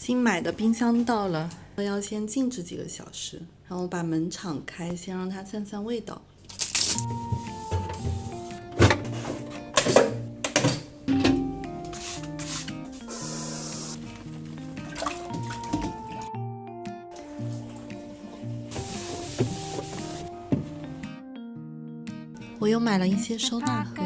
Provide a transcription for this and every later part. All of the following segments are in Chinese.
新买的冰箱到了，要先静置几个小时，然后把门敞开，先让它散散味道。我又买了一些收纳盒。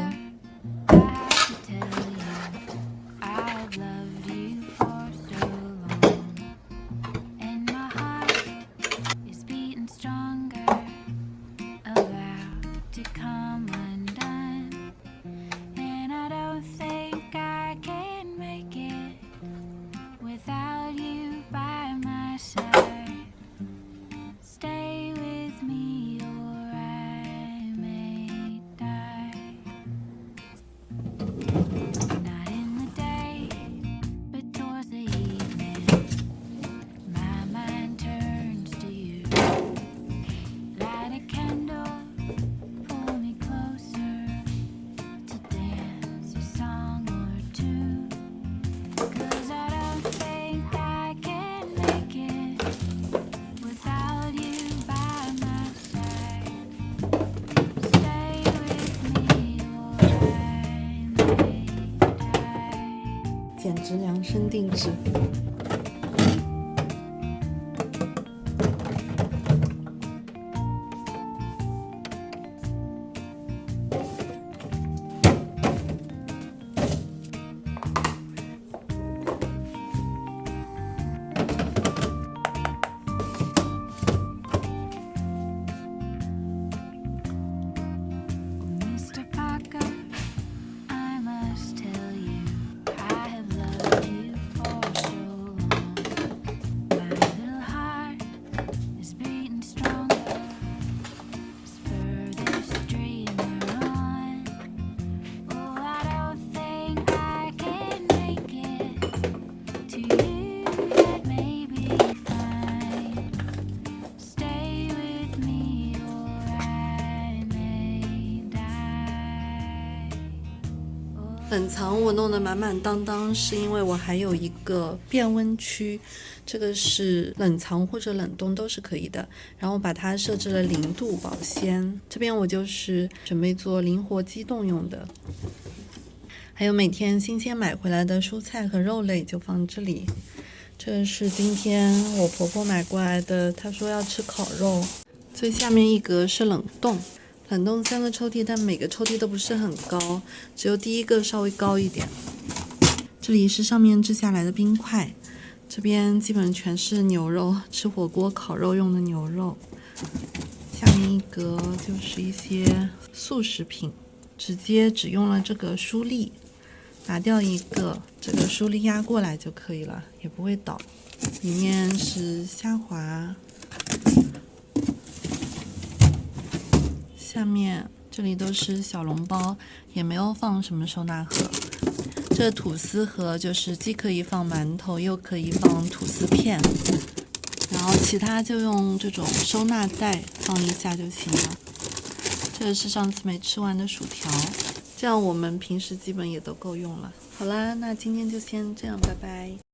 简直量身定制。冷藏我弄得满满当当，是因为我还有一个变温区，这个是冷藏或者冷冻都是可以的。然后把它设置了0度保鲜，这边我就是准备做灵活机动用的。还有每天新鲜买回来的蔬菜和肉类就放这里。这是今天我婆婆买过来的，她说要吃烤肉。最下面一格是冷冻。冷冻3个抽屉，但每个抽屉都不是很高，只有第一个稍微高一点。这里是上面制下来的冰块，这边基本全是牛肉，吃火锅烤肉用的牛肉。下面一格就是一些速食品，只用了这个舒粒，拿掉一个，这个舒粒压过来就可以了，也不会倒。里面是虾滑。下面这里都是小笼包，也没有放什么收纳盒。这吐司盒就是既可以放馒头，又可以放吐司片，然后其他就用这种收纳袋放一下就行了。这个是上次没吃完的薯条，这样我们平时基本也都够用了。好啦，那今天就先这样，拜拜。